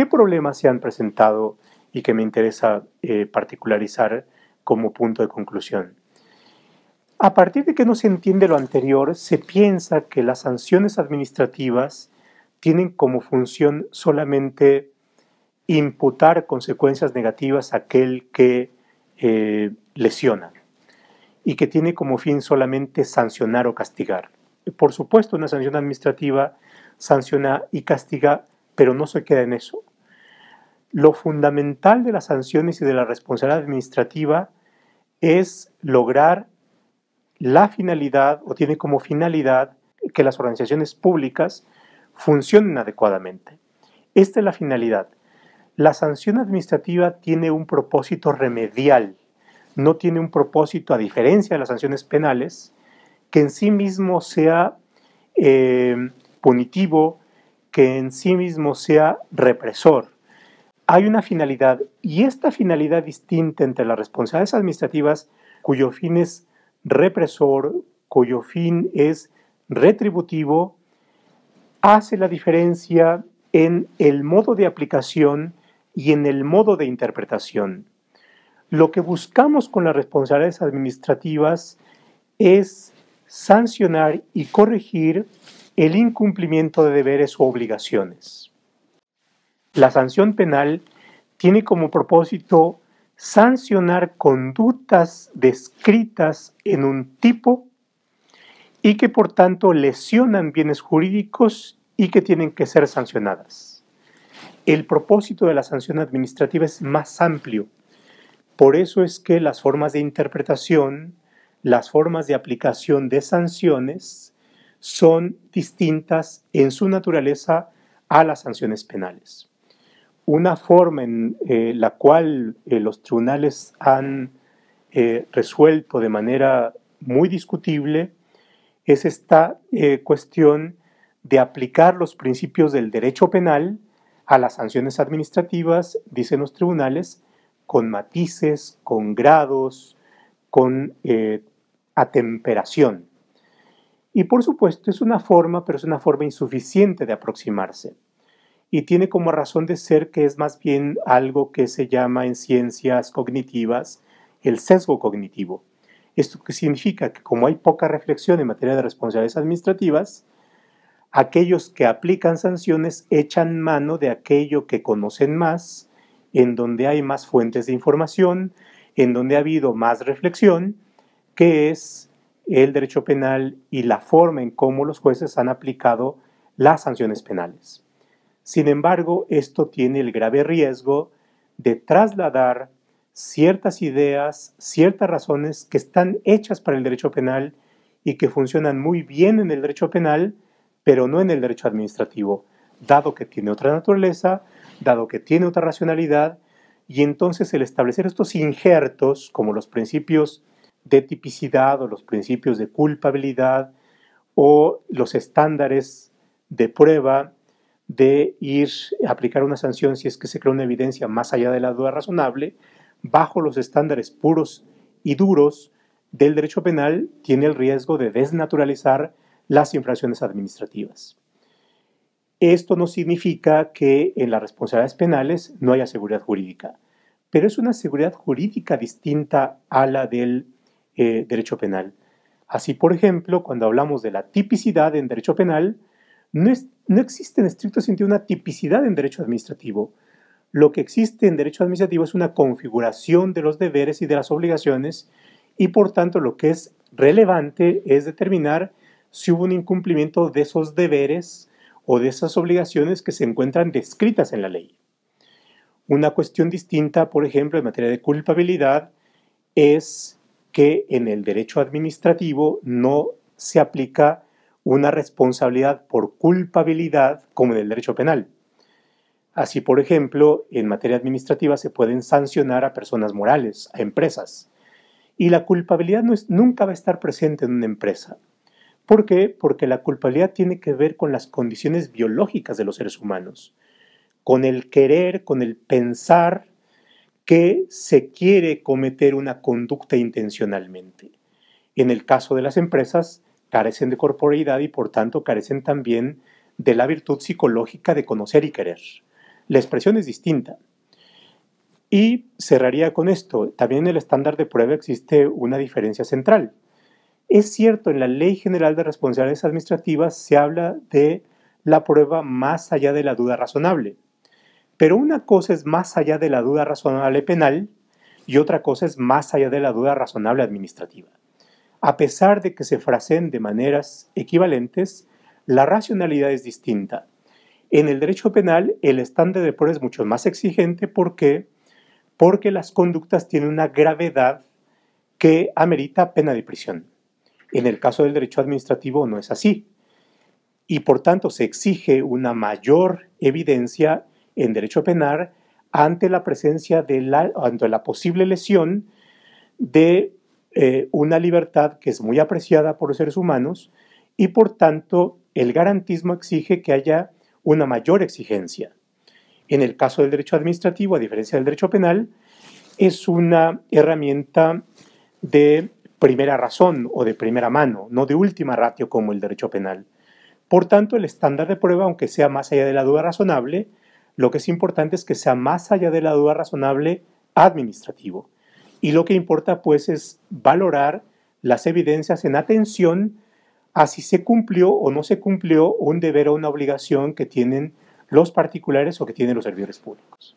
¿Qué problemas se han presentado y que me interesa particularizar como punto de conclusión? A partir de que no se entiende lo anterior, se piensa que las sanciones administrativas tienen como función solamente imputar consecuencias negativas a aquel que lesiona y que tiene como fin solamente sancionar o castigar. Por supuesto, una sanción administrativa sanciona y castiga, pero no se queda en eso. Lo fundamental de las sanciones y de la responsabilidad administrativa es lograr la finalidad, o tiene como finalidad, que las organizaciones públicas funcionen adecuadamente. Esta es la finalidad. La sanción administrativa tiene un propósito remedial, no tiene un propósito, a diferencia de las sanciones penales, que en sí mismo sea punitivo, que en sí mismo sea represor. Hay una finalidad, y esta finalidad distinta entre las responsabilidades administrativas, cuyo fin es represor, cuyo fin es retributivo, hace la diferencia en el modo de aplicación y en el modo de interpretación. Lo que buscamos con las responsabilidades administrativas es sancionar y corregir el incumplimiento de deberes o obligaciones. La sanción penal tiene como propósito sancionar conductas descritas en un tipo y que por tanto lesionan bienes jurídicos y que tienen que ser sancionadas. El propósito de la sanción administrativa es más amplio. Por eso es que las formas de interpretación, las formas de aplicación de sanciones son distintas en su naturaleza a las sanciones penales. Una forma en la cual los tribunales han resuelto de manera muy discutible es esta cuestión de aplicar los principios del derecho penal a las sanciones administrativas, dicen los tribunales, con matices, con grados, con atemperación. Y por supuesto es una forma, pero es una forma insuficiente de aproximarse. Y tiene como razón de ser que es más bien algo que se llama en ciencias cognitivas el sesgo cognitivo. ¿Esto qué significa? Que como hay poca reflexión en materia de responsabilidades administrativas, aquellos que aplican sanciones echan mano de aquello que conocen más, en donde hay más fuentes de información, en donde ha habido más reflexión, que es el derecho penal y la forma en cómo los jueces han aplicado las sanciones penales. Sin embargo, esto tiene el grave riesgo de trasladar ciertas ideas, ciertas razones que están hechas para el derecho penal y que funcionan muy bien en el derecho penal, pero no en el derecho administrativo, dado que tiene otra naturaleza, dado que tiene otra racionalidad, y entonces el establecer estos injertos, como los principios de tipicidad o los principios de culpabilidad o los estándares de prueba, de ir a aplicar una sanción si es que se crea una evidencia más allá de la duda razonable, bajo los estándares puros y duros del derecho penal, tiene el riesgo de desnaturalizar las infracciones administrativas. Esto no significa que en las responsabilidades penales no haya seguridad jurídica, pero es una seguridad jurídica distinta a la del derecho penal. Así, por ejemplo, cuando hablamos de la tipicidad en derecho penal, no existe en estricto sentido una tipicidad en derecho administrativo. Lo que existe en derecho administrativo es una configuración de los deberes y de las obligaciones y por tanto lo que es relevante es determinar si hubo un incumplimiento de esos deberes o de esas obligaciones que se encuentran descritas en la ley. Una cuestión distinta, por ejemplo, en materia de culpabilidad es que en el derecho administrativo no se aplica una responsabilidad por culpabilidad como en el derecho penal. Así, por ejemplo, en materia administrativa se pueden sancionar a personas morales, a empresas. Y la culpabilidad nunca va a estar presente en una empresa. ¿Por qué? Porque la culpabilidad tiene que ver con las condiciones biológicas de los seres humanos, con el querer, con el pensar que se quiere cometer una conducta intencionalmente. En el caso de las empresas, carecen de corporeidad y por tanto carecen también de la virtud psicológica de conocer y querer. La expresión es distinta. Y cerraría con esto. También en el estándar de prueba existe una diferencia central. Es cierto, en la Ley General de Responsabilidades Administrativas se habla de la prueba más allá de la duda razonable. Pero una cosa es más allá de la duda razonable penal y otra cosa es más allá de la duda razonable administrativa. A pesar de que se fraseen de maneras equivalentes, la racionalidad es distinta. En el derecho penal, el estándar de prueba es mucho más exigente. ¿Por qué? Porque las conductas tienen una gravedad que amerita pena de prisión. En el caso del derecho administrativo no es así. Y por tanto se exige una mayor evidencia en derecho penal ante la presencia ante la posible lesión de una libertad que es muy apreciada por los seres humanos y por tanto el garantismo exige que haya una mayor exigencia. En el caso del derecho administrativo, a diferencia del derecho penal, es una herramienta de primera razón o de primera mano, no de última ratio como el derecho penal. Por tanto, el estándar de prueba, aunque sea más allá de la duda razonable, lo que es importante es que sea más allá de la duda razonable administrativo. Y lo que importa, pues, es valorar las evidencias en atención a si se cumplió o no se cumplió un deber o una obligación que tienen los particulares o que tienen los servidores públicos.